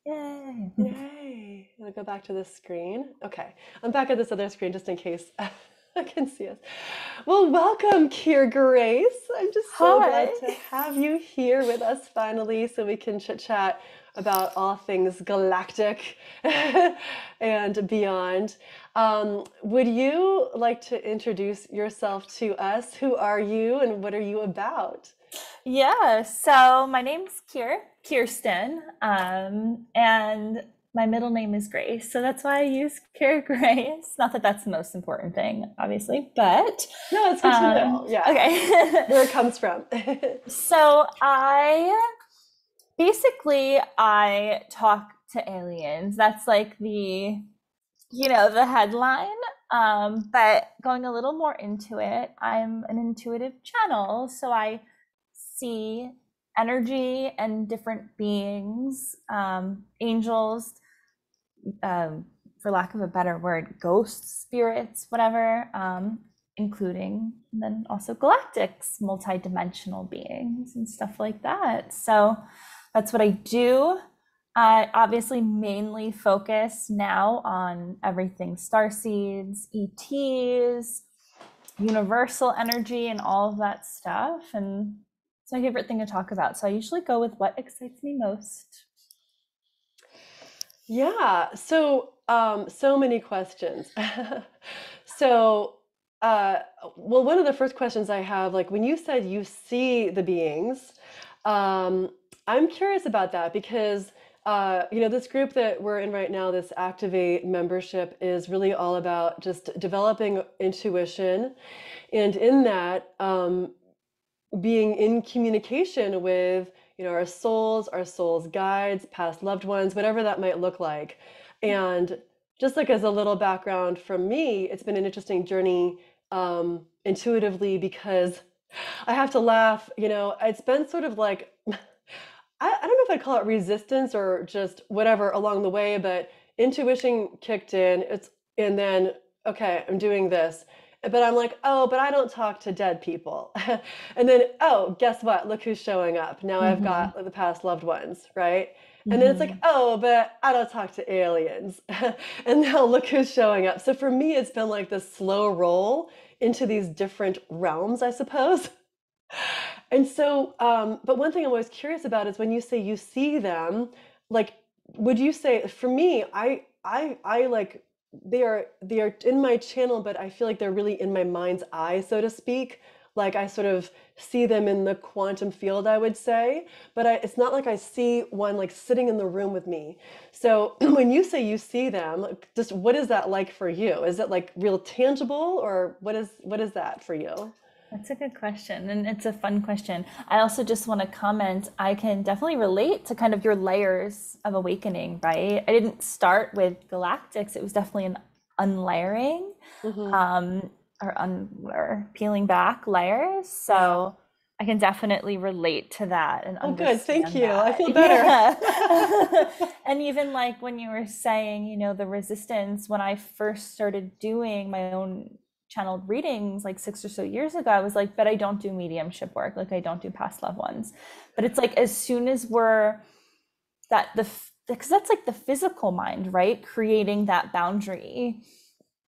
Yay. Yay. I'm gonna go back to this screen. Okay, I'm back at this other screen just in case I can see us. Well, welcome, Kir Grace. I'm just so Hi. glad to have you here with us finally so we can chit chat about all things galactic and beyond. Would you like to introduce yourself to us? Who are you and what are you about? Yeah, so my name's Kirsten, and my middle name is Grace, so that's why I use Kir Grace. Not that that's the most important thing, obviously, but No, it's good to know. Yeah, okay. where it comes from. So I talk to aliens. That's like the headline. But going a little more into it, I'm an intuitive channel, so I see energy and different beings, angels, for lack of a better word, ghosts, spirits, whatever, including and then also galactics, multi-dimensional beings and stuff like that. So that's what I do. I obviously mainly focus now on everything starseeds, ETs, universal energy, and all of that stuff. And it's my favorite thing to talk about. So I usually go with what excites me most. Yeah, so many questions. So, uh, well, one of the first questions I have, like when you said you see the beings, um, I'm curious about that because, this group that we're in right now, this Activate membership, is really all about just developing intuition, and in that, being in communication with our souls guides, past loved ones, whatever that might look like. And just like as a little background from me, it's been an interesting journey, intuitively, because I have to laugh. It's been sort of like I don't know if I'd call it resistance or just whatever along the way, but intuition kicked in. And then, okay, I'm doing this. But I'm like, oh, but I don't talk to dead people. And then, oh, guess what? Look who's showing up. Now I've Mm-hmm. got the past loved ones, right? And then it's like, Mm-hmm. oh, but I don't talk to aliens. And now look who's showing up. So for me, it's been like this slow roll into these different realms, I suppose. And so, but one thing I'm always curious about is when you say you see them, like, would you say for me, I like they are in my channel, but I feel like they're really in my mind's eye, so to speak. Like I sort of see them in the quantum field, I would say, but it's not like I see one like sitting in the room with me. So when you say you see them, like, just what is that like for you? Is it like real tangible, or what is that for you? That's a good question, and it's a fun question. I also just want to comment, I can definitely relate to kind of your layers of awakening, right? I didn't start with galactics, it was definitely an unlayering, Hmm. um, or peeling back layers. Yeah. So I can definitely relate to that and Oh, good. Thank understand you. I that. feel better. Yeah. And even like when you were saying, the resistance, when I first started doing my own channeled readings like 6 or so years ago, I was like, but I don't do mediumship work. Like I don't do past loved ones. But it's like as soon as we're because that's like the physical mind, right? Creating that boundary.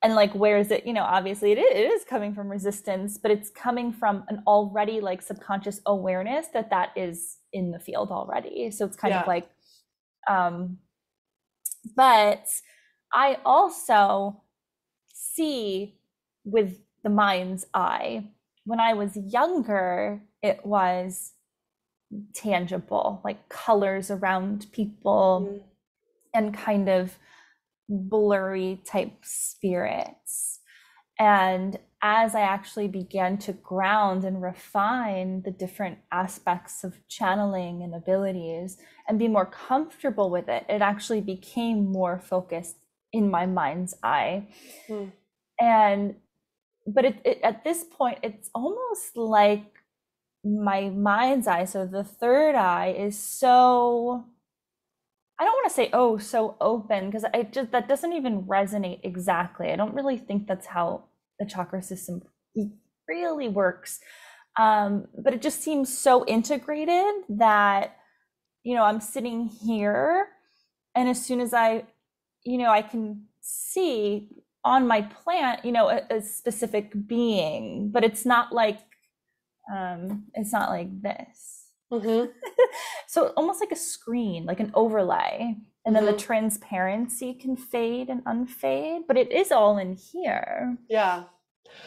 And like, where is it? Obviously it is coming from resistance, but it's coming from an already like subconscious awareness that is in the field already. So it's kind of Yeah. like, um, but I also see with the mind's eye. When I was younger, it was tangible, like colors around people Mm. and kind of blurry type spirits. And as I actually began to ground and refine the different aspects of channeling and abilities and be more comfortable with it, it actually became more focused in my mind's eye. Mm. And but at this point, it's almost like my mind's eye, so the third eye is so, I don't want to say, oh, so open, because I just, that doesn't even resonate exactly. I don't really think that's how the chakra system really works. But it just seems so integrated that, I'm sitting here And as soon as I can see on my plant, a specific being, but it's not like this. Mm-hmm. So almost like a screen, like an overlay. And then the Mm-hmm. transparency can fade and unfade, but it is all in here. Yeah.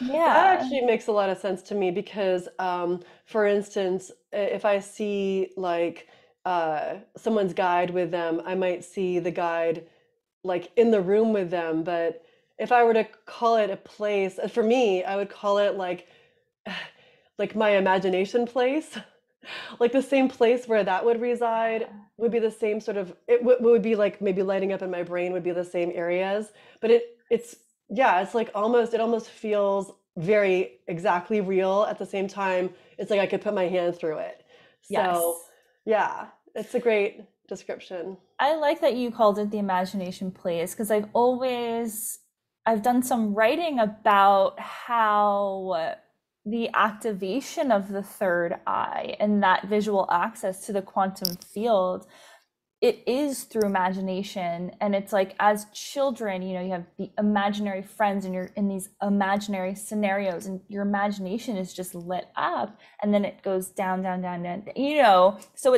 That Yeah. actually makes a lot of sense to me because, for instance, if I see like someone's guide with them, I might see the guide like in the room with them. But if I were to call it a place, for me, I would call it like my imagination place. Like the same place where that would reside would be the same sort of would be like maybe lighting up in my brain would be the same areas, but it's yeah, it's like almost it almost feels very exactly real at the same time. It's like I could put my hand through it. So, Yes. yeah, it's a great description. I like that you called it the imagination place because I've done some writing about how the activation of the third eye and that visual access to the quantum field, it is through imagination. And it's like as children, you have the imaginary friends and you're in these imaginary scenarios and your imagination is just lit up and then it goes down, down, down, down, so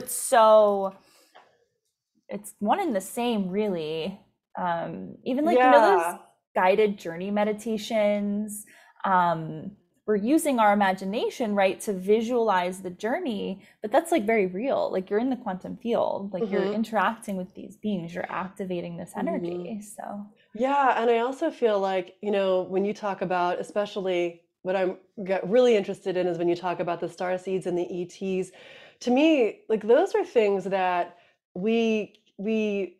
it's one and the same, really. Even like those Yeah. guided journey meditations, um we're using our imagination, right, to visualize the journey, but that's like very real. Like you're in the quantum field, like you're Hmm. interacting with these beings, you're activating this Hmm. energy. So Yeah, and I also feel like, when you talk about, especially what I'm get really interested in is when you talk about the star seeds and the ETs. To me, like those are things that we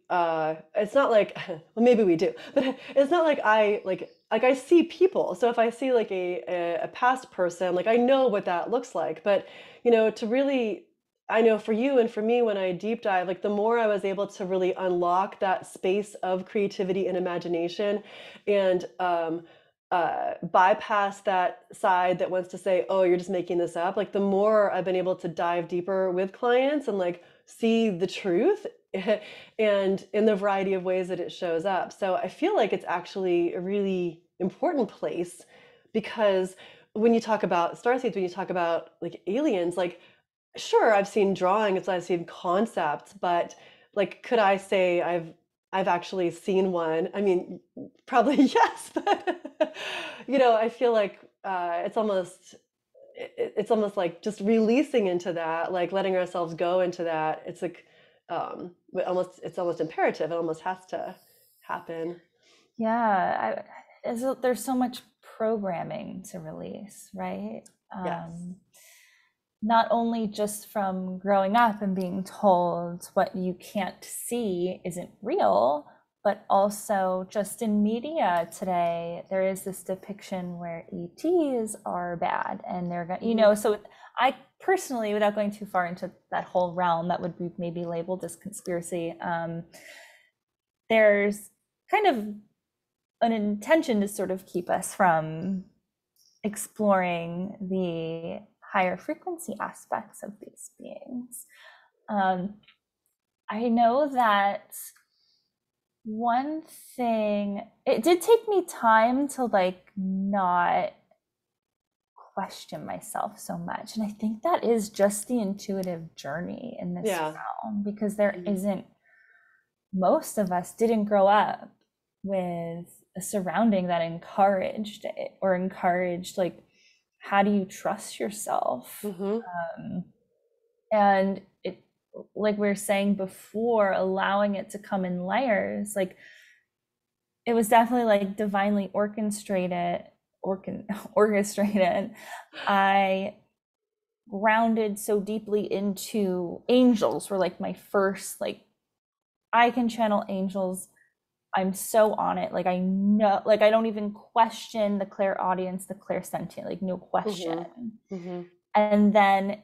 it's not like well maybe we do, but it's not like I I see people. So if I see like a past person, like I know what that looks like, but to really I know for you and for me, when I deep dive, like the more I was able to really unlock that space of creativity and imagination and bypass that side that wants to say, oh, you're just making this up, like the more I've been able to dive deeper with clients and like see the truth and in the variety of ways that it shows up. So I feel like it's actually a really important place because when you talk about starseeds, when you talk about like aliens, like sure, I've seen drawings, I've seen concepts, but like, could I say I've actually seen one? I mean, probably yes, but I feel like it's almost like just releasing into that, like letting ourselves go into that. It's like it's almost imperative. It almost has to happen. yeah, there's so much programming to release, right? Yes. um Not only just from growing up and being told what you can't see isn't real, but also just in media today, there is this depiction where ETs are bad and they're going, Hmm. so I personally, without going too far into that whole realm that would be maybe labeled as conspiracy, there's kind of an intention to sort of keep us from exploring the higher frequency aspects of these beings. Um, I know that one thing, it did take me time to like not question myself so much. And I think that is just the intuitive journey in this Yeah. realm because there Mhm. isn't, most of us didn't grow up with a surrounding that encouraged it or encouraged like how do you trust yourself, Mhm. and it, like we were saying before, allowing it to come in layers, like it was definitely like divinely orchestrated. I grounded so deeply into angels were like my first, like I can channel angels. I'm so on it. Like I know, like I don't even question the clairaudience, the clairsentient, like no Mhm. question. Mhm. And then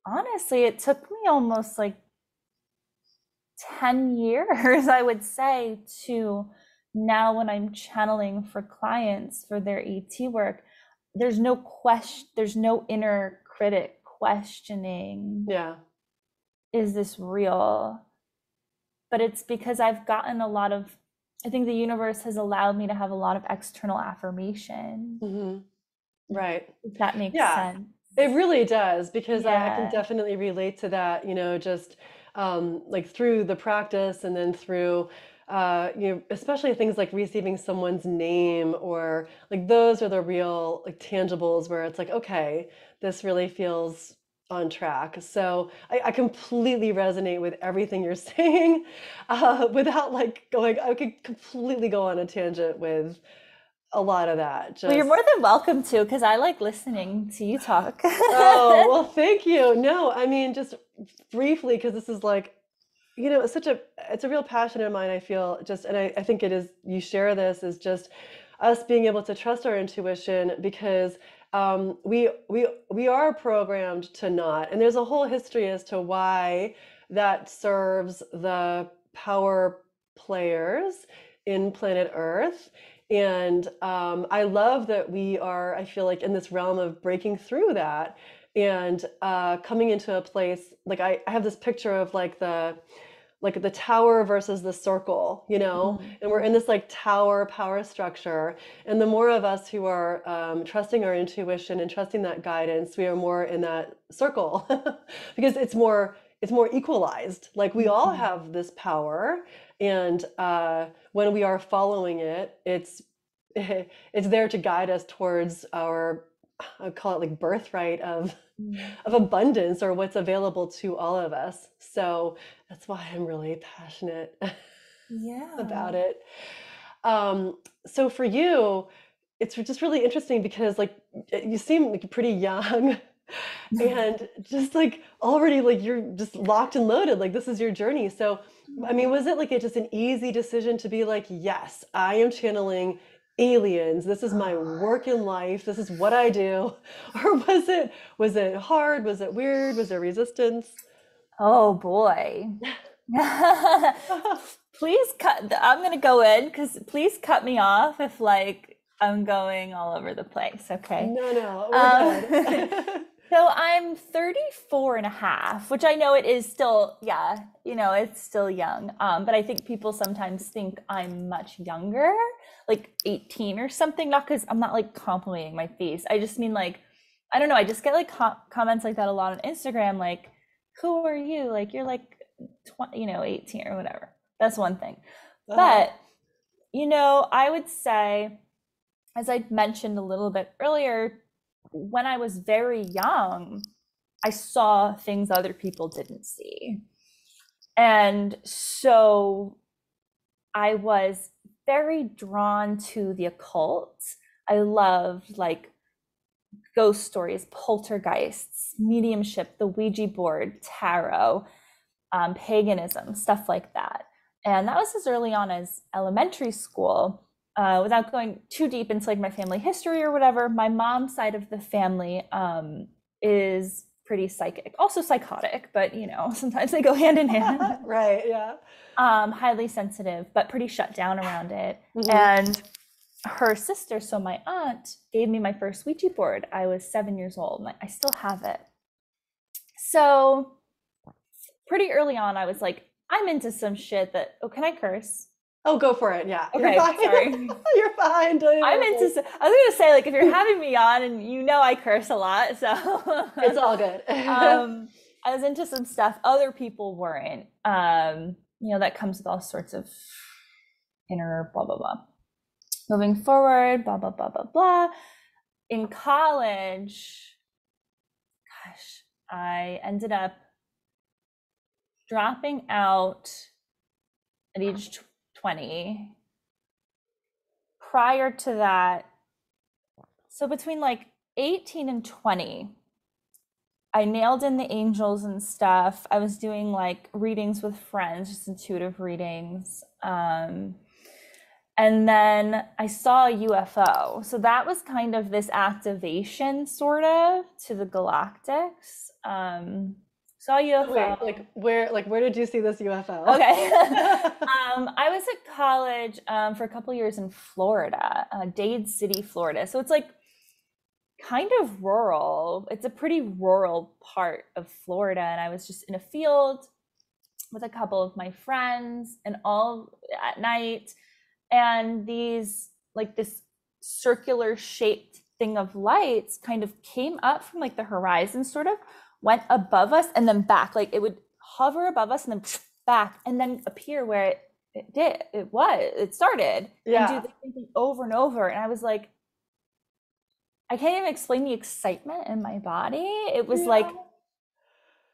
honestly, it took me almost like 10 years, I would say, to now when I'm channeling for clients for their ET work, there's no inner critic questioning, Yeah. is this real? but it's because I've gotten a lot of, I think the universe has allowed me to have a lot of external affirmation. Right. If that makes Yeah, sense. it really does, because I can Yeah. definitely relate to that, just like through the practice, and then through, especially things like receiving someone's name, or like those are the real like tangibles where it's like, okay, this really feels on track. So I completely resonate with everything you're saying, without like going, I could completely go on a tangent with a lot of that. Well, you're more Just than welcome to, because I like listening to you talk. Oh, well, thank you. No, I mean, just briefly, because this is like, it's a real passion of mine, I feel, just, and I think it is, you share this, is just us being able to trust our intuition, because we are programmed to not, and there's a whole history as to why that serves the power players in planet Earth. And I love that we are, I feel like, in this realm of breaking through that, and coming into a place like, I have this picture of like the tower versus the circle, and we're in this like tower power structure. And the more of us who are trusting our intuition and trusting that guidance, we are more in that circle, because it's more equalized. Like, we all have this power, and when we are following it, it's there to guide us towards our, I call it like birthright of abundance, or what's available to all of us. So that's why I'm really passionate Yeah. about it. So for you, it's just really interesting, because like, you seem like pretty young, and just like already like you're just locked and loaded, like this is your journey. So I mean, was it like just an easy decision to be like, yes, I am channeling aliens, this is my work in life, this is what I do? Or was it hard, was it weird, was there resistance? Oh boy. Please cut, I'm gonna go in, because please cut me off if like I'm going all over the place, okay? No, no, we're Um, good. so I'm 34 and a half, which I know it is still, yeah, it's still young. But I think people sometimes think I'm much younger, like 18 or something, not because I'm not like complimenting my face. I just mean like, I don't know, I just get like comments like that a lot on Instagram, like, who are you? Like, you're like 20, 18 or whatever. That's one thing. Uh-huh. But, I would say, as I mentioned a little bit earlier, when I was very young, I saw things other people didn't see. And so I was very drawn to the occult. I loved like ghost stories, poltergeists, mediumship, the Ouija board, tarot, paganism, stuff like that. And that was as early on as elementary school. Without going too deep into like my family history or whatever, my mom's side of the family is pretty psychic, also psychotic, but sometimes they go hand in hand. Right, yeah. Highly sensitive, but pretty shut down around it. Hmm. And her sister, so my aunt, gave me my first Ouija board. I was 7 years old, and I still have it. So pretty early on, I was like, I'm into some shit that, oh, can I curse? Oh, go for it. Yeah, you're Okay, fine. sorry. You're fine. Don't even I'm worry. into, I was gonna say, like, if you're having me on, and I curse a lot, so It's all good. I was into some stuff other people weren't. That comes with all sorts of inner blah blah blah. Moving forward, blah blah blah blah blah. In college, gosh, I ended up dropping out at age 20. Prior to that, so between like 18 and 20, I nailed in the angels and stuff. I was doing like readings with friends, just intuitive readings. And then I saw a UFO. So that was kind of this activation, sort of, to the Galactics. Saw a UFO. Wait, where did you see this UFO? Okay. I was at college for a couple years in Florida, Dade City, Florida. So it's like kind of rural. It's a pretty rural part of Florida. And I was just in a field with a couple of my friends and all at night. And these, like this circular shaped thing of lights kind of came up from like the horizon, sort of went above us and then back. Like it would hover above us and then back and then appear where it started. Yeah. And do the same thing over and over. And I was like, I can't even explain the excitement in my body. It was like,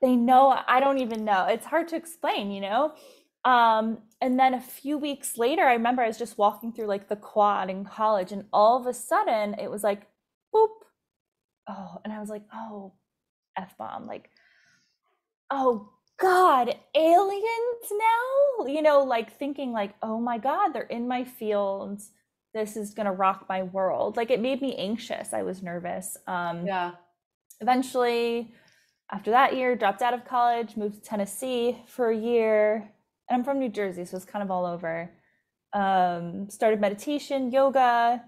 they know, I don't even know. It's hard to explain, you know? And then a few weeks later, I remember I was just walking through like the quad in college, and all of a sudden it was like, boop. Oh, and I was like, oh, F-bomb, like, oh God, aliens now? You know, like thinking like, oh my God, they're in my field. This is gonna rock my world. Like it made me anxious. I was nervous. Yeah. Eventually, after that year, dropped out of college, moved to Tennessee for a year. And I'm from New Jersey, so it's kind of all over. Started meditation, yoga,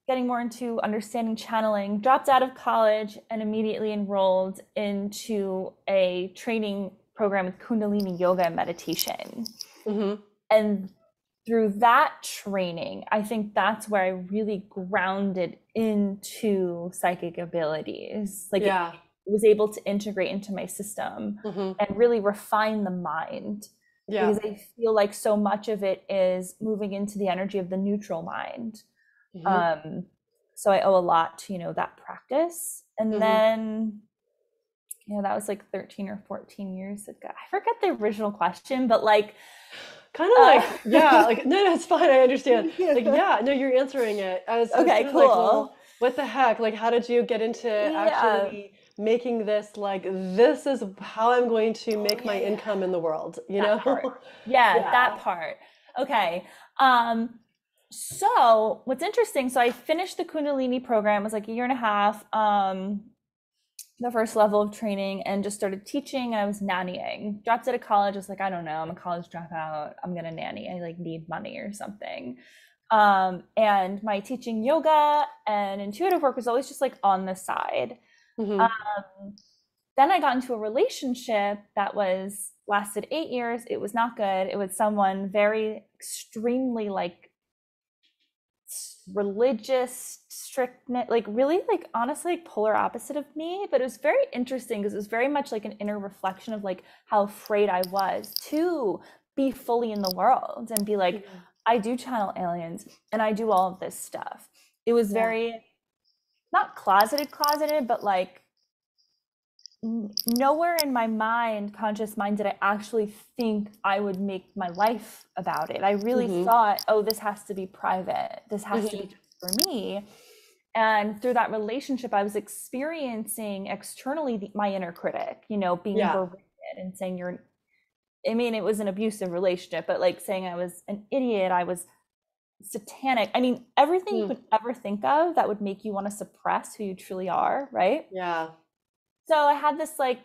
getting more into understanding channeling, dropped out of college and immediately enrolled into a training program with Kundalini yoga and meditation. Mm-hmm. And through that training, I think that's where I really grounded into psychic abilities. Like yeah. was able to integrate into my system and really refine the mind, because I feel like so much of it is moving into the energy of the neutral mind. So I owe a lot to, you know, that practice. And then, you know, that was like 13 or 14 years ago. I forget the original question, but like kind of like, yeah, like, no, it's fine. I understand. Like, yeah, no, you're answering it. I was okay, cool. Like, well, what the heck? Like, how did you get into actually making this, like, this is how I'm going to make my income in the world, you know? Part. That part. Okay. So what's interesting, so I finished the Kundalini program, it was like a year and a half, the first level of training, and just started teaching. And I was nannying. Dropped out of college. I was like, I don't know, I'm a college dropout. I'm gonna nanny. I like need money or something. And my teaching yoga and intuitive work was always just like on the side. Then I got into a relationship that lasted 8 years. It was not good. It was someone very extremely like religious, strict, like really like honestly like polar opposite of me. But it was very interesting because it was very much like an inner reflection of like how afraid I was to be fully in the world and be like, I do channel aliens and I do all of this stuff. It was very not closeted, but like nowhere in my mind, conscious mind, did I actually think I would make my life about it. I really thought, oh, this has to be private. This has to be just for me. And through that relationship, I was experiencing externally my inner critic, you know, being berated and saying it was an abusive relationship, but like saying I was an idiot, I was satanic. I mean, everything you could ever think of that would make you want to suppress who you truly are, right? Yeah. So I had this, like,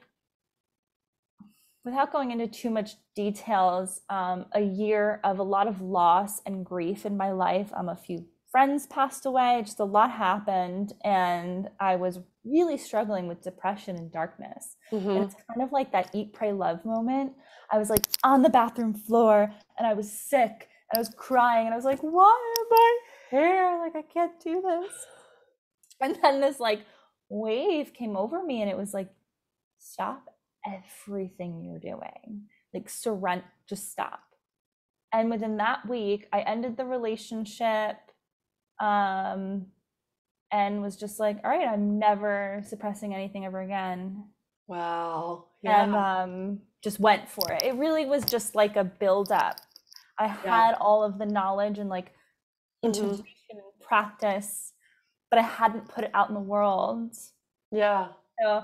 without going into too much details, a year of a lot of loss and grief in my life. A few friends passed away, just a lot happened, and I was really struggling with depression and darkness. And it's kind of like that eat, pray, love moment. I was like on the bathroom floor and I was sick and I was crying and I was like, why am I here? Like, I can't do this. And then this like wave came over me and it was like, stop everything you're doing, like surrender, just stop. And within that week I ended the relationship and was just like, all right, I'm never suppressing anything ever again. Wow. And just went for it. It really was just like a build up. I had all of the knowledge and like intuition and practice, but I hadn't put it out in the world. Yeah. So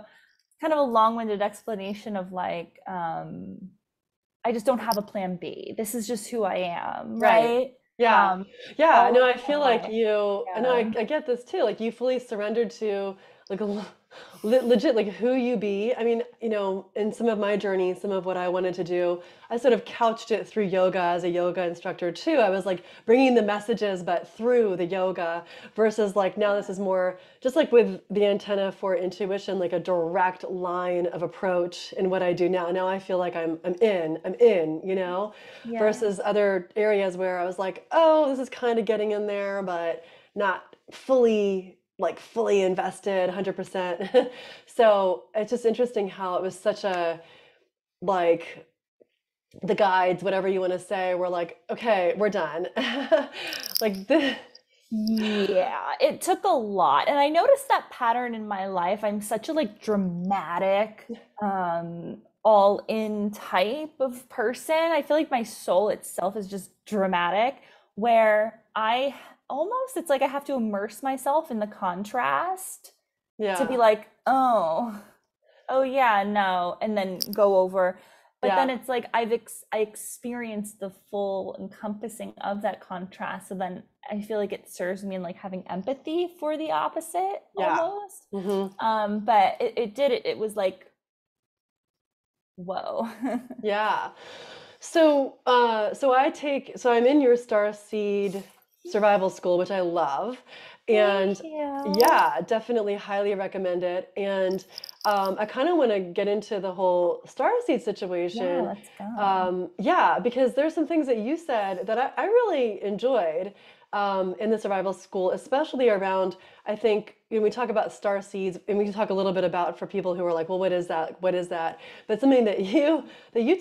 kind of a long-winded explanation of like, I just don't have a plan B. This is just who I am, right? Yeah. No, I feel like I get this too. Like you fully surrendered to like legit, like who you be. I mean, you know, in some of my journey, some of what I wanted to do, I sort of couched it through yoga as a yoga instructor too. I was like bringing the messages, but through the yoga versus like now this is more just like with the antenna for intuition, like a direct line of approach in what I do now. Now I feel like I'm in, you know, Yeah. versus other areas where I was like, oh, this is kind of getting in there, but not fully invested 100%. So it's just interesting how it was such a like the guides, whatever you want to say, were like, okay, we're done. Like this. Yeah, it took a lot. And I noticed that pattern in my life. I'm such a like dramatic, all in type of person. I feel like my soul itself is just dramatic, where I almost, it's like I have to immerse myself in the contrast to be Yeah, like, oh yeah, no, and then go over. But then yeah, it's like I experienced the full encompassing of that contrast. So then I feel like it serves me in like having empathy for the opposite yeah. almost. Hmm. But it did it. It was like, whoa. Yeah. So I'm in your Starseed survival school, which I love. Thank And you. yeah, definitely highly recommend it. And I kind of want to get into the whole Starseed Yeah, situation. let's go. Yeah, because there's some things that you said that I really enjoyed in the survival school, especially around, I think, when we talk about star seeds, and we can talk a little bit about for people who are like, well, what is that? What is that? But something that you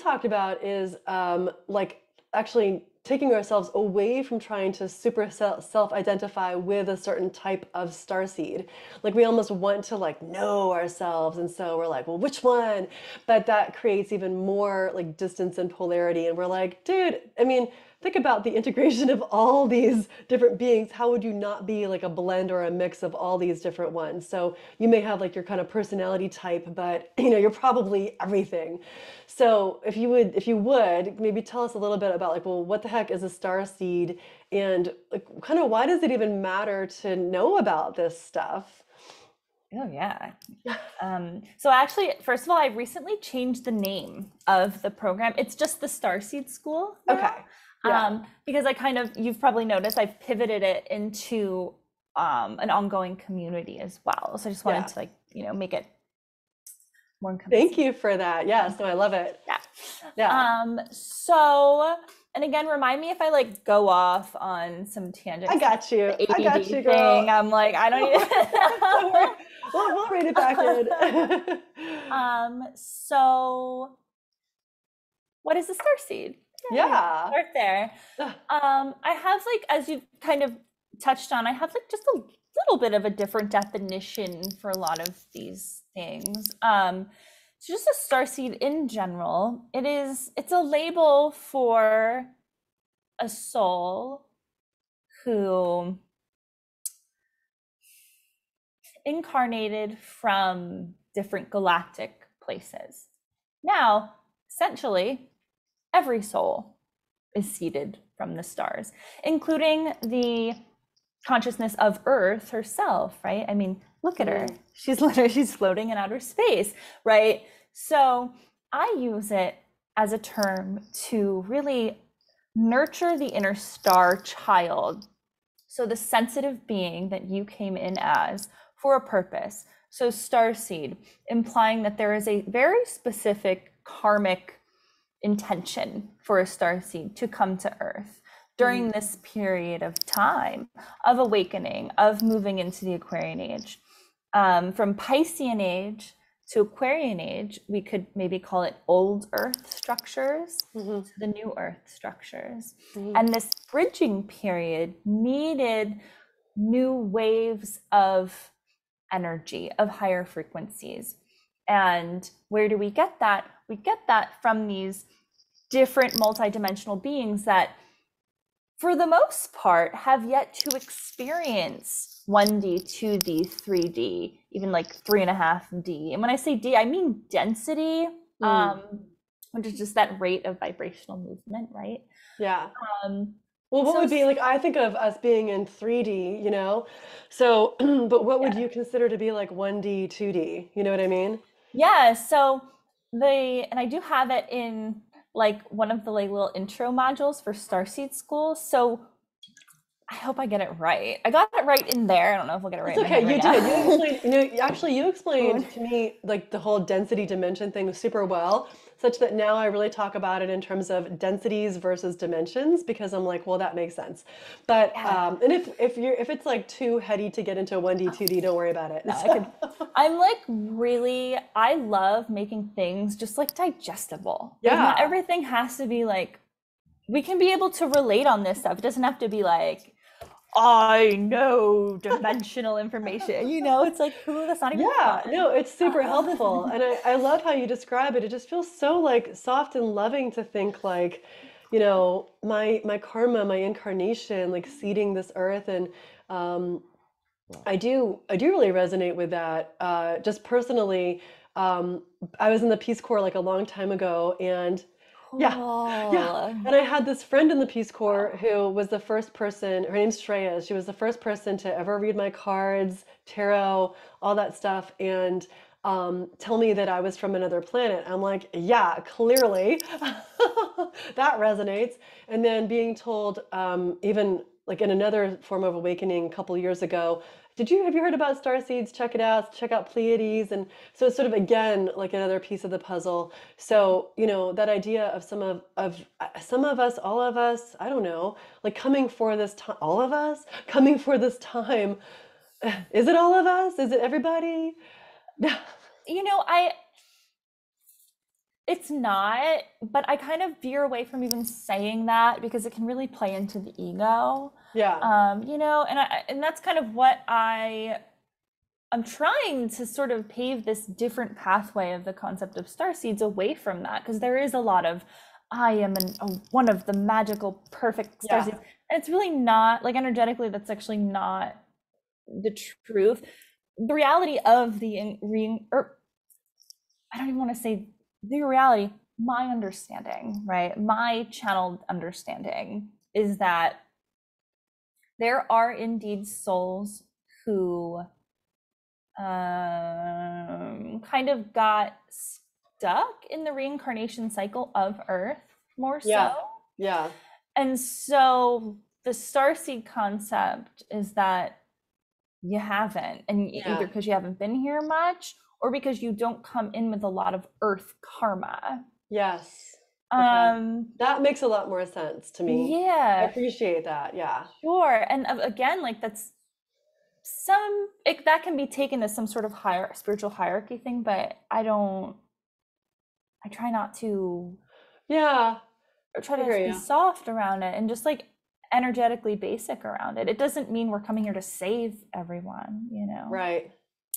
talked about is like actually taking ourselves away from trying to super self-identify with a certain type of starseed. Like we almost want to like know ourselves, and so we're like, well, which one? But that creates even more like distance and polarity, and we're like, dude, I mean, think about the integration of all these different beings. How would you not be like a blend or a mix of all these different ones? So you may have like your kind of personality type, but you know, you're probably everything. So if you would maybe tell us a little bit about like, well, what the heck is a star seed, and like kind of why does it even matter to know about this stuff? Oh yeah. So actually, first of all, I recently changed the name of the program. It's just the Starseed School now. Okay. Yeah. Because I kind of, you've probably noticed, I've pivoted it into an ongoing community as well. So I just wanted Yeah. to like, make it more Thank encompassing. you for that. Yes, no, I love it. Yeah. Yeah. So, and again, remind me if I like go off on some I tangents, got you. the I got you, ADD girl. thing. I'm like, I don't Don't worry. even We'll read it back in. So what is a star seed? Yay, Yeah. start there. Ugh. I have like, as you kind of touched on, I have like just a little bit of a different definition for a lot of these things. So just a star seed in general, it's a label for a soul who incarnated from different galactic places. Now, essentially, every soul is seeded from the stars, including the consciousness of Earth herself, right? I mean, look at her. Mhm. She's floating in outer space, right? So I use it as a term to really nurture the inner star child. So the sensitive being that you came in as for a purpose. So starseed, implying that there is a very specific karmic intention for a starseed to come to Earth during Mhm. this period of time of awakening, of moving into the Aquarian age. From Piscean age to Aquarian age, we could maybe call it old Earth structures Mhm. to the new Earth structures. Mhm. And this bridging period needed new waves of energy, of higher frequencies. And where do we get that? We get that from these different multidimensional beings that, for the most part, have yet to experience 1D, 2D, 3D, even like 3.5D. And when I say D, I mean density, Mm. which is just that rate of vibrational movement, right? Yeah. Um, Well, what So would be like, I think of us being in 3D, you know? So, but what would yeah. you consider to be like 1D, 2D? You know what I mean? Yeah, so and I do have it in like one of the like little intro modules for Starseed School. So I hope I get it right. I got it right in there. I don't know if I'll get it right It's in my okay. head right You did. You now. explained, actually, you explained to me like the whole density dimension thing super well, such that now I really talk about it in terms of densities versus dimensions because I'm like, well, that makes sense. But Yeah. and if it's like too heady to get into 1D, 2D, don't worry about it. No, I could. I'm like really, I love making things just like digestible. Like, not Yeah. everything has to be like, we can be able to relate on this stuff. It doesn't have to be like, I know dimensional information. It's like, who, that's not even Yeah, fun. no, it's super helpful. And I love how you describe it. It just feels so like soft and loving to think like, my karma, my incarnation, like seeding this earth. And um, I do really resonate with that. Just personally, um, I was in the Peace Corps like a long time ago, and yeah, yeah. Cool. And I had this friend in the Peace Corps Wow. who was the first person, her name's Shreya. She was the first person to ever read my cards, tarot, all that stuff, and tell me that I was from another planet. I'm like, yeah, clearly that resonates. And then being told, even like in another form of awakening a couple years ago, have you heard about Starseeds? Check it out. Check out Pleiades. And so it's sort of again like another piece of the puzzle. So, that idea of some of us, all of us, I don't know, like coming for this time, all of us coming for this time. Is it all of us? Is it everybody? I it's not, but I kind of veer away from even saying that because it can really play into the ego. Yeah. And that's kind of what I'm trying to sort of pave this different pathway of the concept of star seeds away from that, because there is a lot of I am one of the magical perfect star Yeah. seeds, and it's really not, like, energetically that's actually not the truth. The reality of or I don't even want to say the reality, my understanding, right? My channeled understanding is that there are indeed souls who kind of got stuck in the reincarnation cycle of Earth more so. Yeah. Yeah. And so the starseed concept is that you haven't, and either Yeah. because you haven't been here much or because you don't come in with a lot of Earth karma. Yes. Okay. Um, That makes a lot more sense to me. I yeah, appreciate that. Yeah. sure. And again, like, that can be taken as some sort of higher spiritual hierarchy thing, but I try not to, Yeah. or try I hear to be you. soft around it and just like energetically basic around it. It doesn't mean we're coming here to save everyone. Right.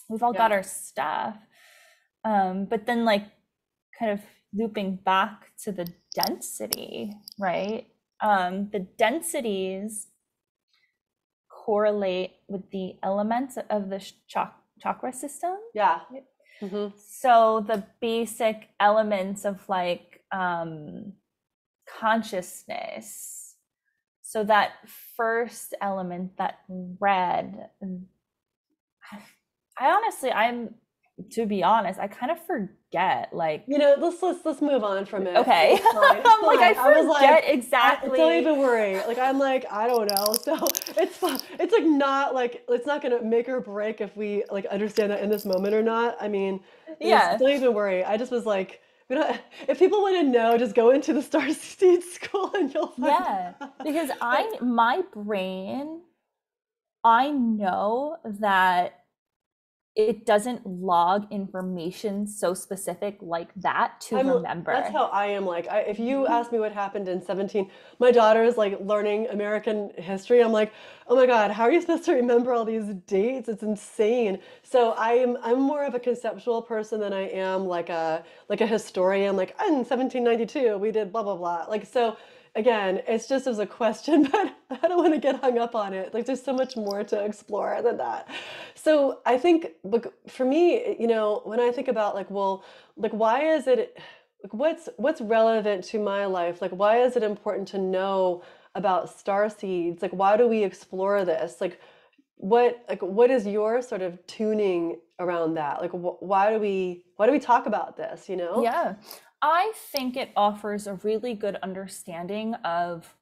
We've all Yeah. got our stuff. But then, like, kind of looping back to the density, right? The densities correlate with the elements of the chakra system. Yeah. Hmm. So the basic elements of like consciousness. So that first element, that red, to be honest, I kind of forget, like, Let's move on from it. okay. It's fine. It's I'm like, I fine. I was forget like, don't exactly. even worry. Like I'm like, I don't know. So it's fine. It's like not like it's not gonna make or break if we like understand that in this moment or not. I mean, Yeah. don't even worry. I just was like, if people want to know, just go into the Starseed school and you'll find Yeah. out. Because my brain, I know that it doesn't log information so specific like that to That's remember. how I am. Like, if you ask me what happened in 17, my daughter is like learning American history. I'm like, oh my God, how are you supposed to remember all these dates? It's insane. So I'm more of a conceptual person than I am like a historian. Like in 1792, we did blah blah blah. Like so. Again, it's just as a question, but I don't want to get hung up on it. Like, there's so much more to explore than that. So I think, look, for me, when I think about like, well, like, why is it, like, what's relevant to my life? Like, why is it important to know about star seeds? Like, why do we explore this? Like, what is your sort of tuning around that? Like, why do we talk about this, you know? Yeah. I think it offers a really good understanding of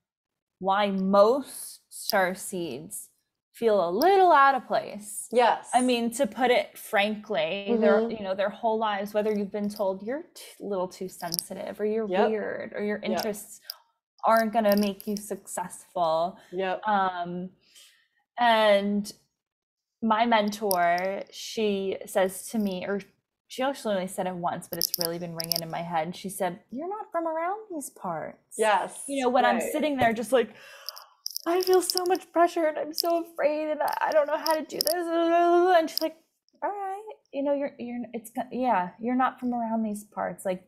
why most star seeds feel a little out of place. I Yes. mean, to put it frankly, Mm-hmm. their whole lives, whether you've been told you're a little too sensitive or you're Yep. weird or your Yep. interests aren't going to make you successful. Yep. Um, and my mentor, she says to me, or she actually only said it once, but it's really been ringing in my head. She said, "You're not from around these parts." Yes. When I'm Right. sitting there just like, I feel so much pressure and I'm so afraid and I don't know how to do this. And she's like, all right, you're not from around these parts. Like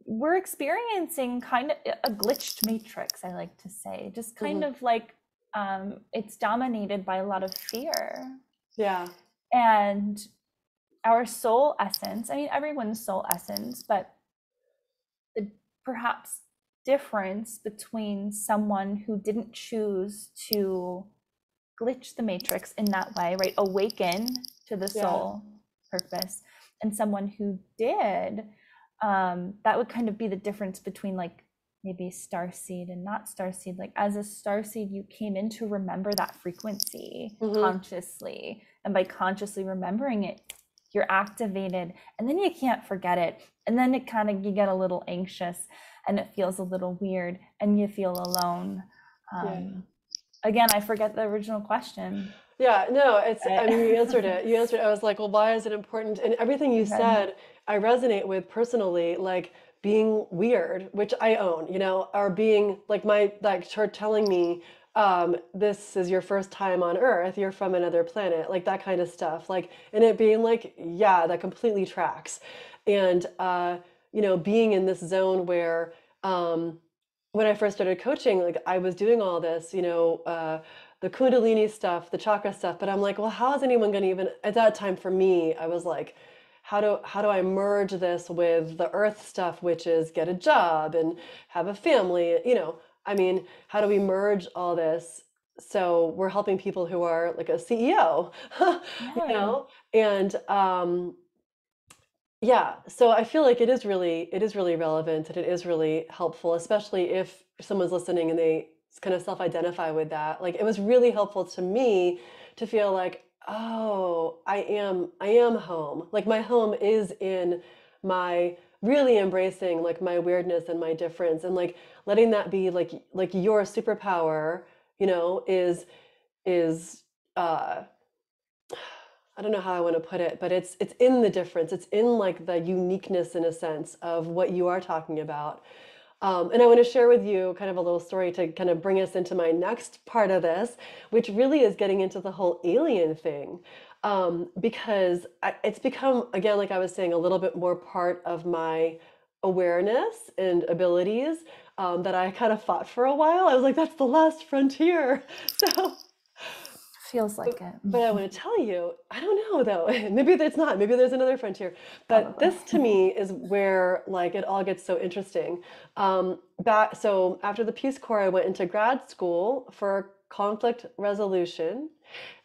we're experiencing kind of a glitched matrix, I like to say, just kind Mm-hmm. of like, it's dominated by a lot of fear. Yeah. And our soul essence, I mean, everyone's soul essence, but the perhaps difference between someone who didn't choose to glitch the matrix in that way, right? Awaken to the Yeah. soul purpose, and someone who did, that would kind of be the difference between like maybe starseed and not starseed. Like as a starseed, you came in to remember that frequency Mm-hmm. consciously, and by consciously remembering it, you're activated, and then you can't forget it, and then it kind of, you get a little anxious and it feels a little weird and you feel alone. Yeah. Again, I forget the original question. Yeah, no, I mean, you answered I- it. You answered it. I was like, well, why is it important? And everything you okay. said, I resonate with personally, like being weird, which I own, you know, or being like like her telling me, this is your first time on Earth, you're from another planet, like that kind of stuff. Like, and it being like, yeah, that completely tracks. And, being in this zone where, when I first started coaching, like I was doing all this, the Kundalini stuff, the chakra stuff, but I'm like, well, how is anyone going to even, at that time for me, I was like, how do I merge this with the earth stuff, which is get a job and have a family, I mean, how do we merge all this? So we're helping people who are like a CEO, Yeah. and yeah, so I feel like it is really relevant and it is really helpful, especially if someone's listening and they kind of self-identify with that. Like it was really helpful to me to feel like, oh, I am home. Like my home is in my really embracing like my weirdness and my difference and like letting that be like your superpower, is uh I don't know how I want to put it, but it's in the difference. It's in like the uniqueness in a sense of what you are talking about. And I want to share with you kind of a little story to kind of bring us into my next part of this, which really is getting into the whole alien thing. Because it's become, again, like I was saying, a little bit more part of my awareness and abilities, that I kind of fought for a while. I was like, that's the last frontier. So Feels but like it. but I want to tell you, I don't know though. Maybe it's not. Maybe there's another frontier. But Probably. this to me is where like it all gets so interesting. So after the Peace Corps, I went into grad school for conflict resolution.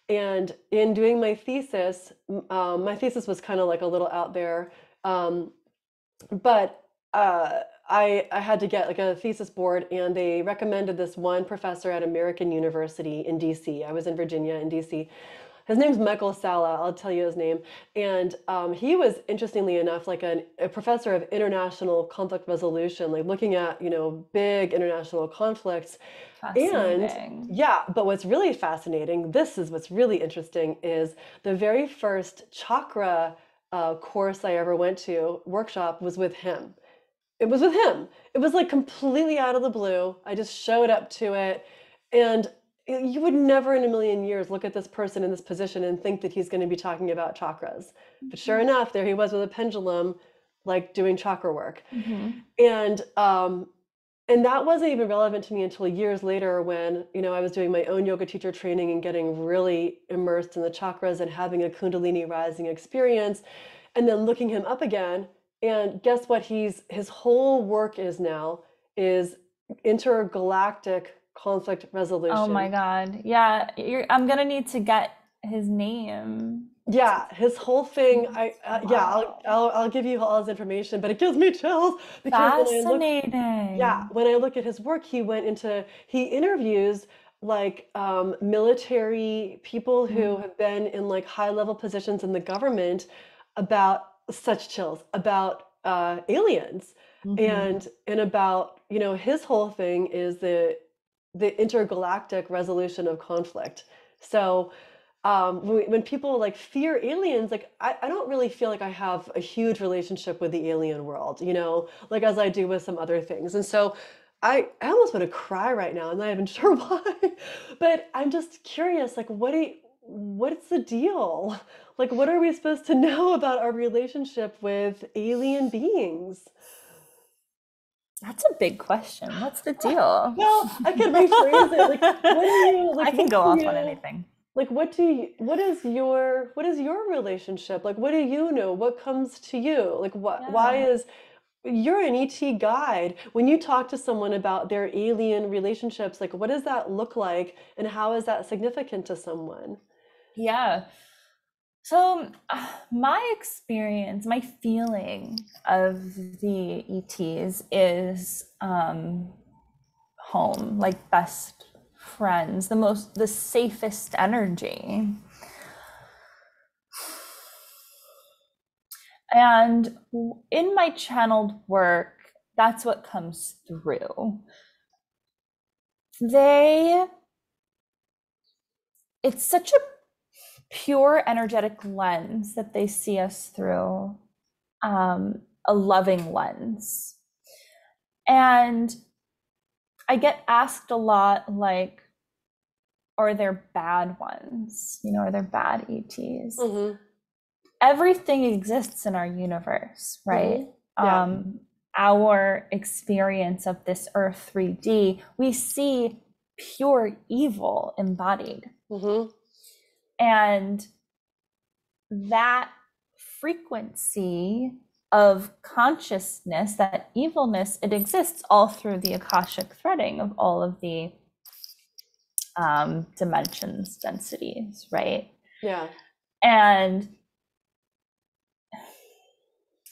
And in doing my thesis, my thesis was kind of like a little out there. Um, but I had to get like a thesis board, and they recommended this one professor at American University in DC. I was in Virginia in DC. His name's Michael Sala. I'll tell you his name. And he was, interestingly enough, like a professor of international conflict resolution, like looking at big international conflicts. And Fascinating. yeah, but what's really fascinating, this is what's really interesting, is the very first chakra course I ever went to, workshop, was with him. It was with him. It was like completely out of the blue. I just showed up to it. And you would never in a million years look at this person in this position and think that he's going to be talking about chakras. But sure enough, there he was with a pendulum, like doing chakra work. Mm-hmm. And that wasn't even relevant to me until years later when, I was doing my own yoga teacher training and getting really immersed in the chakras and having a Kundalini rising experience, and then looking him up again. And guess what? His whole work is now is intergalactic conflict Oh resolution. my God. Yeah, I'm gonna need to get his name. Yeah, his whole thing. Yeah, Wow. I'll give you all his information, but it gives me chills because Fascinating. when I look at his work, he interviews like military people who Mm, have been in like high level positions in the government about such chills about aliens mhm. and about his whole thing is the intergalactic resolution of conflict. So when people like fear aliens, like I don't really feel like I have a huge relationship with the alien world, like as I do with some other things. And so I almost want to cry right now. I'm not even sure why, but I'm just curious, like what's the deal? Like what are we supposed to know about our relationship with alien beings? That's a big question. What's the deal? Well, I could rephrase it. Like, what are you like? I can What go do off on you anything. like? What is your relationship? Like, what do you know? What comes to you? Like, why Yeah. is you're an ET guide. When you talk to someone about their alien relationships, like, what does that look like, and how is that significant to someone? Yeah. So, my experience, my feeling of the ETs is home, like best friends, the safest energy. And in my channeled work, that's what comes through. They, it's such a pure energetic lens that they see us through, a loving lens. And I get asked a lot, like, are there bad ones? Are there bad ETs? Mm-hmm. Everything exists in our universe, right? Mm-hmm. Yeah. Our experience of this Earth 3D, we see pure evil embodied. Mm-hmm. And that frequency of consciousness, that evilness, it exists all through the Akashic threading of all of the dimensions, densities, right? Yeah. And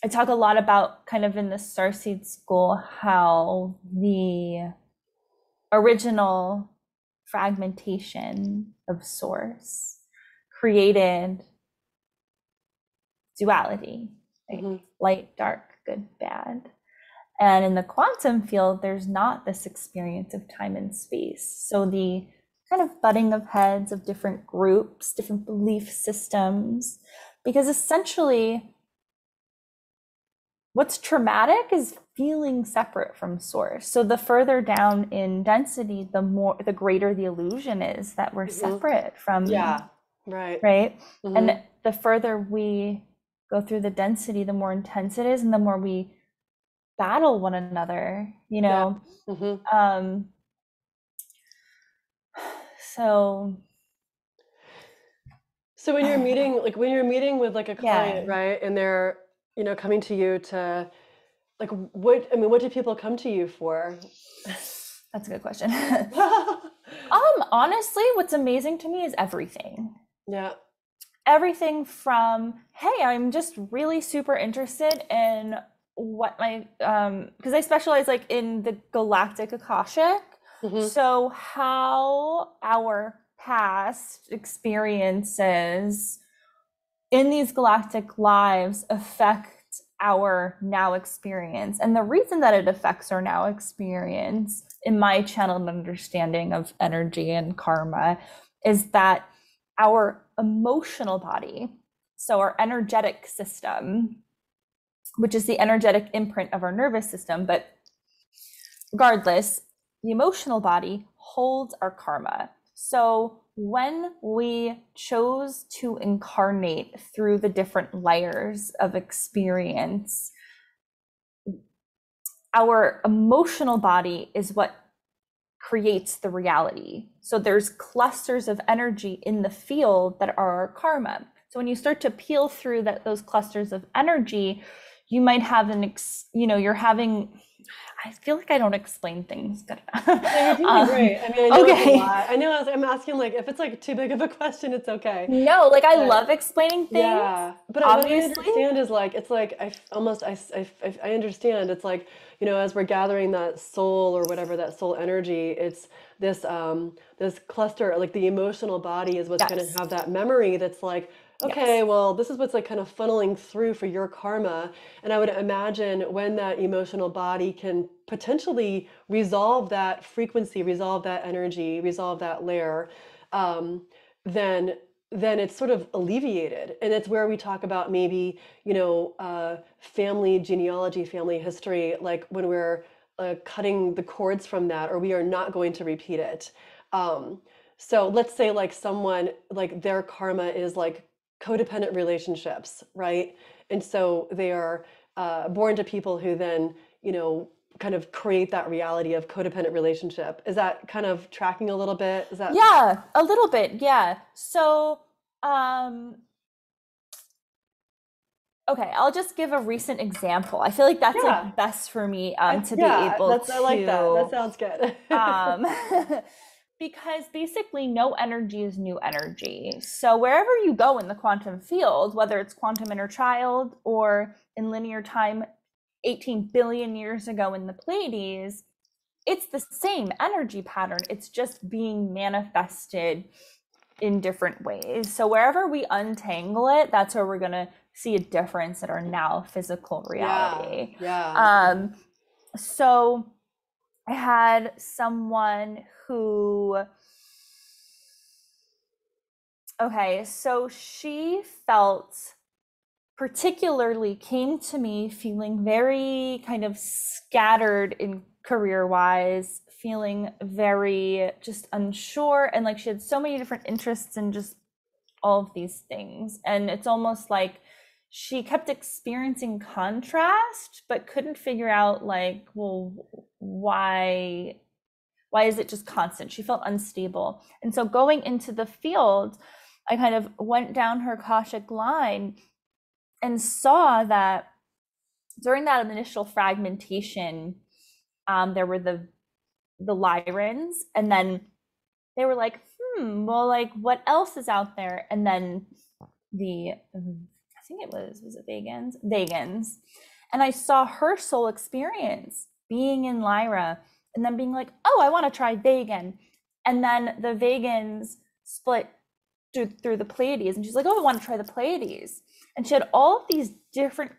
I talk a lot about kind of in the Starseed school how the original fragmentation of source created duality, like Mm-hmm. light, dark, good, bad. And in the quantum field, there's not this experience of time and space. So the kind of butting of heads of different groups, different belief systems, because essentially what's traumatic is feeling separate from source. So the further down in density, the greater the illusion is that we're Mm-hmm. separate from, Yeah. Right. right? Mm-hmm. And the further we go through the density, the more intense it is, and the more we battle one another, Yeah. Mm-hmm. Um, so So when you're meeting with like a client, yeah, right, and they're, coming to you to like what do people come to you for? that's a good question. Honestly, what's amazing to me is everything. Yeah. Everything from, hey, I'm just really super interested in what my because I specialize like in the galactic Akashic. Mm-hmm. So how our past experiences in these galactic lives affect our now experience. And the reason that it affects our now experience, in my channeled understanding of energy and karma, is that our emotional body, so our energetic system, which is the energetic imprint of our nervous system, but regardless, the emotional body holds our karma. So when we chose to incarnate through the different layers of experience, our emotional body is what creates the reality. So there's clusters of energy in the field that are our karma. So when you start to peel through those clusters of energy, you might have you're having, I feel like I don't explain things good enough. No, you're doing great. I mean, I know it's a Okay. lot. I know I'm asking like if it's like too big of a question, it's okay. No, like I But love explaining things, yeah, but what I obviously. understand is like it's like almost I understand it's like as we're gathering that soul or whatever that soul energy, it's this cluster like the emotional body is what's going to Yes. have that memory that's like okay, Yes. well this is what's like kind of funneling through for your karma, and I would imagine when that emotional body can potentially resolve that frequency, resolve that energy, resolve that layer, um, then it's sort of alleviated. And it's where we talk about maybe, family genealogy, family history, like when we're cutting the cords from that, or we are not going to repeat it. Um, so let's say like someone, like their karma is like codependent relationships, right? And so they are born to people who then, kind of create that reality of codependent relationship. Is that kind of tracking a little bit? Is that? Yeah, a little bit. Yeah. So, um, okay, I'll just give a recent example. I feel like that's Yeah. like best for me to be Yeah, able I like that. That to sounds good. um because basically no energy is new energy. So wherever you go in the quantum field, whether it's quantum inner child or in linear time 18 billion years ago in the Pleiades, it's the same energy pattern. It's just being manifested in different ways. So wherever we untangle it, that's where we're going to see a difference in our now physical Yeah, reality. yeah. So I had someone who, okay, so she felt particularly came to me feeling very kind of scattered in career wise, feeling very just unsure. And like she had so many different interests in just all of these things. And it's almost like she kept experiencing contrast, but couldn't figure out like, well, why is it just constant? She felt unstable. And so going into the field, I kind of went down her Akashic line and saw that during that initial fragmentation, there were the Lyrans, and then they were like, well, like what else is out there? And then I think was it Vegans? Vegans. And I saw her soul experience being in Lyra and then being like, oh, I want to try vegan. And then the Vegans split through the Pleiades, and she's like, oh, I want to try the Pleiades. And she had all of these different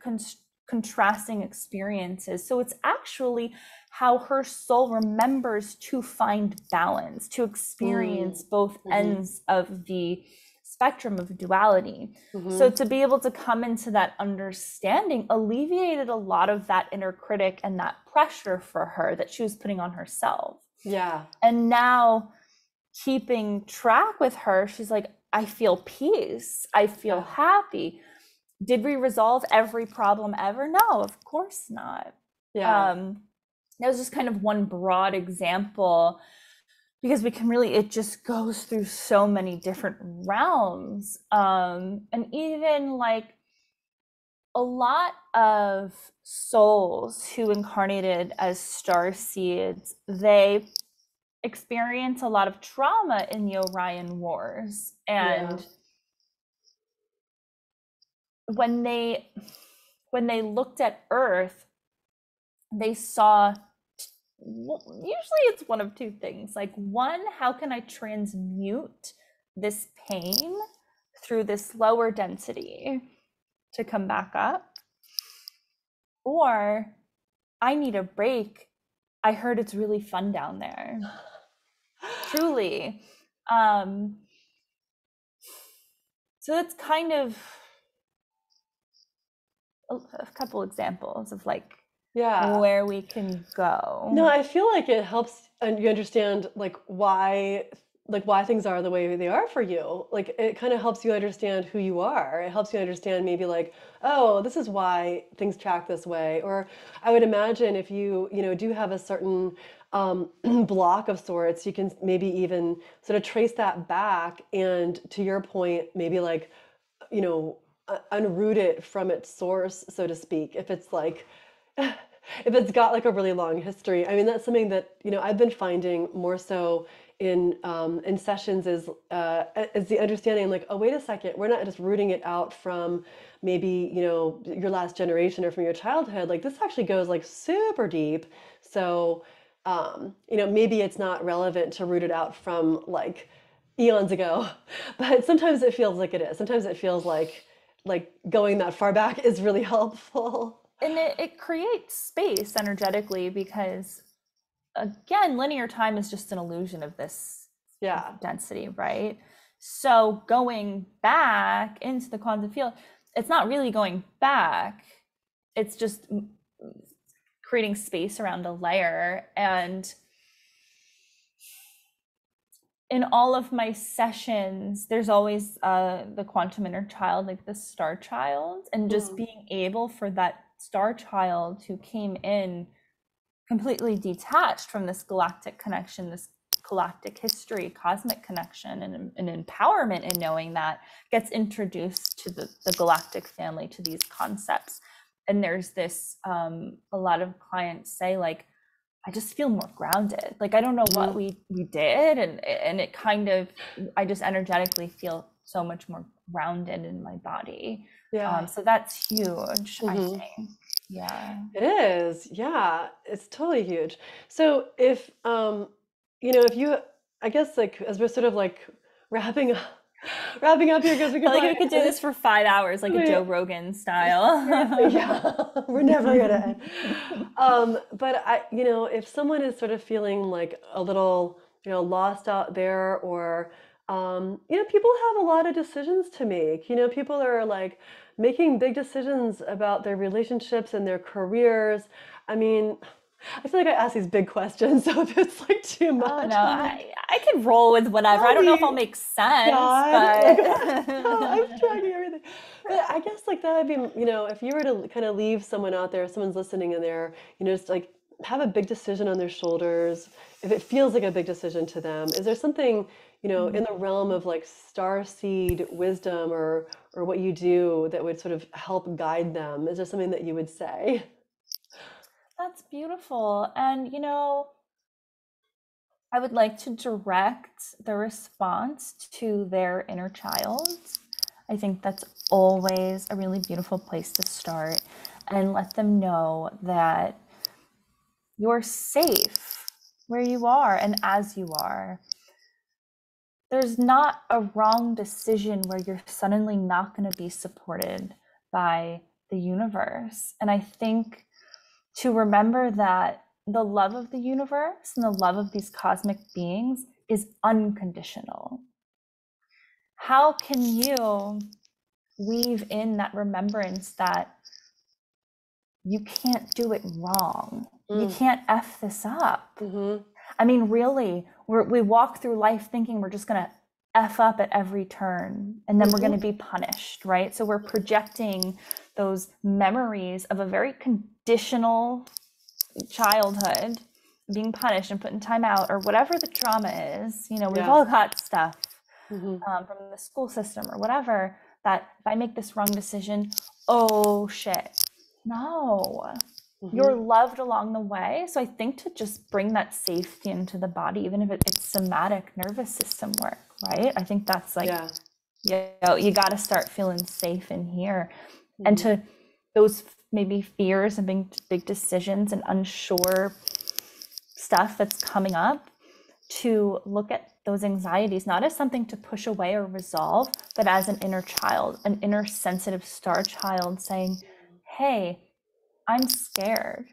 contrasting experiences. So it's actually how her soul remembers to find balance, to experience both ends of the spectrum of duality. So to be able to come into that understanding alleviated a lot of that inner critic and that pressure for her that she was putting on herself. Yeah. And now keeping track with her, she's like, I feel peace. I feel happy. Did we resolve every problem ever? No, of course not. Yeah. That was just kind of one broad example because we can really, it just goes through so many different realms. And even like a lot of souls who incarnated as starseeds, they experience a lot of trauma in the Orion Wars. And when they looked at Earth, they saw, usually it's one of two things. Like one, how can I transmute this pain through this lower density to come back up? Or I need a break. I heard it's really fun down there. Truly. So that's kind of a couple examples of like where we can go. No, I feel like it helps and you understand like why things are the way they are for you. Like it kind of helps you understand who you are. It helps you understand maybe like, oh, this is why things track this way. Or I would imagine if you do have a certain block of sorts, you can maybe even sort of trace that back and to your point, maybe like, unroot it from its source, so to speak. If it's like, if it's got like a really long history. I mean, that's something that, I've been finding more so in sessions is the understanding like, oh, wait a second, we're not just rooting it out from maybe, your last generation or from your childhood. Like this actually goes like super deep. So, maybe it's not relevant to root it out from like eons ago, but sometimes it feels like it is. Sometimes it feels like going that far back is really helpful. And it creates space energetically because, again, linear time is just an illusion of this Yeah. density, right? So going back into the quantum field, it's not really going back. It's just creating space around a layer. And in all of my sessions, there's always the quantum inner child, like the star child, and just being able for that star child who came in completely detached from this galactic connection, this galactic history, cosmic connection, and an empowerment in knowing that, gets introduced to the galactic family, to these concepts. And there's this, a lot of clients say, like, I just feel more grounded. Like, I don't know what we did. And it kind of, I just energetically feel so much more grounded in my body. Yeah. So that's huge, I think. Yeah. It is. Yeah. It's totally huge. So if, if you, I guess like, as we're sort of like wrapping up, here, because we I could feel like we could do this for 5 hours, like a Joe Rogan style. Yeah, we're never gonna end. But if someone is sort of feeling like a little, lost out there, or people have a lot of decisions to make. People are like making big decisions about their relationships and their careers. I mean, I feel like I ask these big questions, so if it's like too much, Oh no, I can roll with whatever. I don't know if I'll make sense, God. but I'm tracking everything. But I guess like that would be, if you were to kind of leave someone out there, someone's listening in there, just like have a big decision on their shoulders. If it feels like a big decision to them, is there something, in the realm of like starseed wisdom or what you do that would sort of help guide them? Is there something that you would say? that's beautiful. And I would like to direct the response to their inner child. I think that's always a really beautiful place to start, and let them know that you're safe where you are and as you are. There's not a wrong decision where you're suddenly not going to be supported by the universe. And I think to remember that the love of the universe and the love of these cosmic beings is unconditional. How can you weave in that remembrance that you can't do it wrong? You can't F this up. I mean, really, we walk through life thinking we're just going to F up at every turn, and then we're going to be punished, right? So we're projecting those memories of a very conditional childhood, being punished and put in timeout, or whatever the trauma is. We've all got stuff from the school system or whatever, that if I make this wrong decision, oh shit. No. You're loved along the way. So I think to just bring that safety into the body, even if it's somatic nervous system work, right? I think that's like, you got to start feeling safe in here. And to those maybe fears and big decisions and unsure stuff that's coming up, to look at those anxieties not as something to push away or resolve, but as an inner child, an inner sensitive star child saying, hey, I'm scared.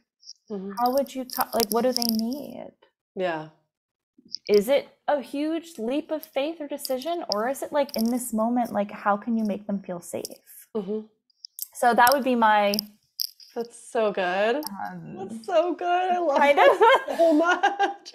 How would you talk? Like, what do they need? Yeah. Is it a huge leap of faith or decision? Or is it like in this moment, like, how can you make them feel safe? So that would be my... That's so good. That's so good. I love it so much.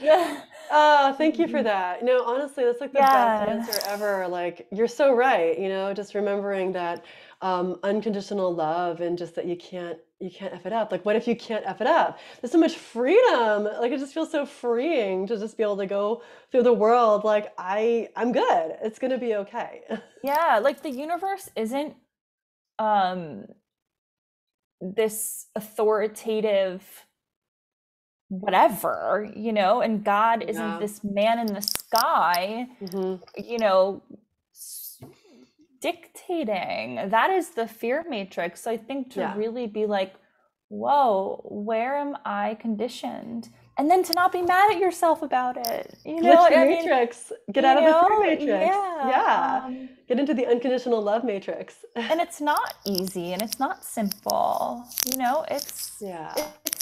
Thank you for that. Honestly, that's like the best answer ever. Like, you're so right. Just remembering that unconditional love, and just that you can't F it up. Like, what if you can't F it up? There's so much freedom. Like, it just feels so freeing to just be able to go through the world. Like, I'm good. It's going to be okay. Yeah. Like, the universe isn't um this authoritative whatever, and God isn't Yeah. this man in the sky, Hmm. dictating. That is the fear matrix. So I think to Yeah. really be like, whoa, where am I conditioned? And then to not be mad at yourself about it. Glitch the matrix. Get out of the fear matrix. Yeah. Yeah. Get into the unconditional love matrix. And it's not easy and it's not simple. Yeah. It's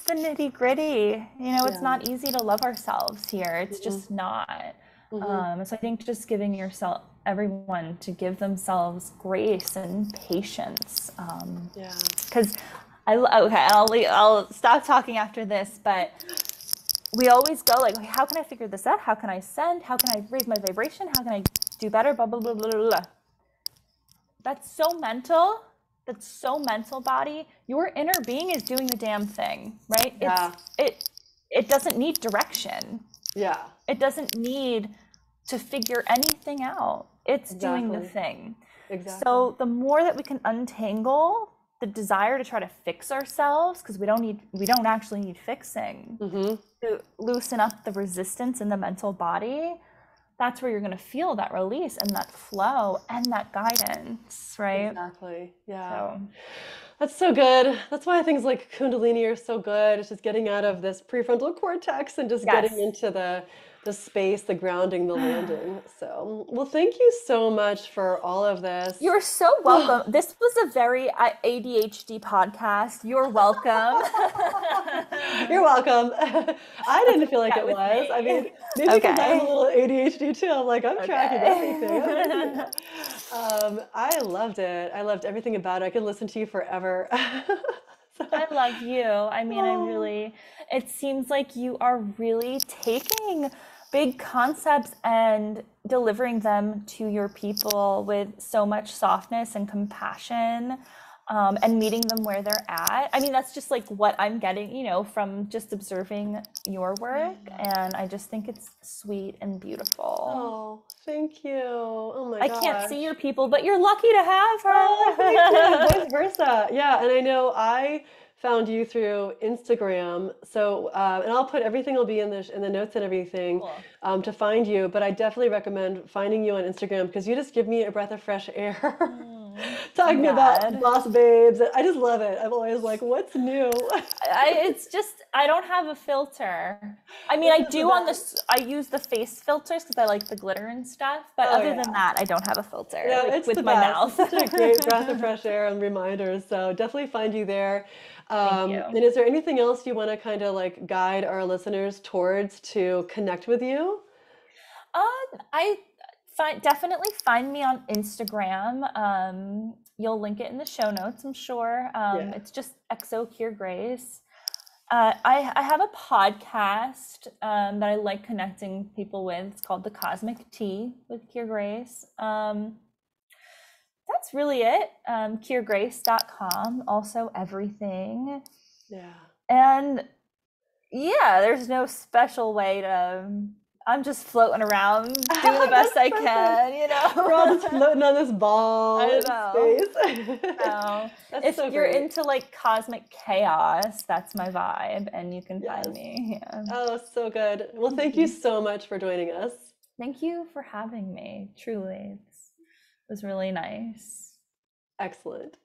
the nitty gritty. It's Yeah. not easy to love ourselves here. It's Hmm. just not. Hmm. So I think just giving everyone to give themselves grace and patience. Yeah. Because I'll stop talking after this, but we always go like, okay, how can I figure this out? How can I ascend? How can I raise my vibration? How can I do better? Blah, blah, blah, blah, blah, blah. That's so mental. That's so mental, body. Your inner being is doing the damn thing, right? Yeah. It doesn't need direction. Yeah. It doesn't need to figure anything out. It's doing the Exactly. thing. Exactly. So the more that we can untangle the desire to try to fix ourselves, because we don't actually need fixing, Hmm. to loosen up the resistance in the mental body, that's where you're going to feel that release and that flow and that guidance, right? Exactly. Yeah. So That's so good. That's why things like Kundalini are so good. It's just getting out of this prefrontal cortex and just getting yes. into the space, the grounding, the landing. So, well, thank you so much for all of this. You're so welcome. This was a very ADHD podcast. You're welcome. You're welcome. I didn't feel like Chat it with was. me. I mean, maybe because I'm a Okay. little ADHD too. I'm like, I'm tracking everything. Okay. I loved it. I loved everything about it. I could listen to you forever. I So, love you. I mean, oh, it seems like you are really taking big concepts and delivering them to your people with so much softness and compassion, and meeting them where they're at. I mean, that's just like what I'm getting, from just observing your work. yeah. And I just think it's sweet and beautiful. Oh, thank you. Oh my I can't gosh. see your people, but you're lucky to have Oh, thank you. her. Vice versa. Yeah, and I know I found you through Instagram. So, and I'll put everything will be in the notes and everything, Cool. to find you. But I definitely recommend finding you on Instagram because you just give me a breath of fresh air. I'm Talking about glad. boss babes. I just love it. I'm always like, what's new? It's just I don't have a filter. I mean, This I is the do on best. this. I use the face filters because I like the glitter and stuff. But Oh other than yeah. that, I don't have a filter, Yeah, like it's the with my best. mouth. It's such a great breath of fresh air and reminders. So definitely find you there. Thank And you. is there anything else you want to kind of like guide our listeners towards to connect with you? I definitely find me on Instagram. You'll link it in the show notes, I'm sure. Yeah. It's just Kir Grace. I have a podcast that I like connecting people with. It's called The Cosmic Tea with Kir Grace. That's really it. KirGrace.com, also everything. Yeah. And yeah, there's no special way to. I'm just floating around, doing the best That's I perfect. can, We're all just floating on this ball I in know. space. So That's if so you're great. into like cosmic chaos, that's my vibe, and you can find Yes. me. Yeah. Oh, so good. Well, thank you so much for joining us. Thank you for having me. Truly, it was really nice. Excellent.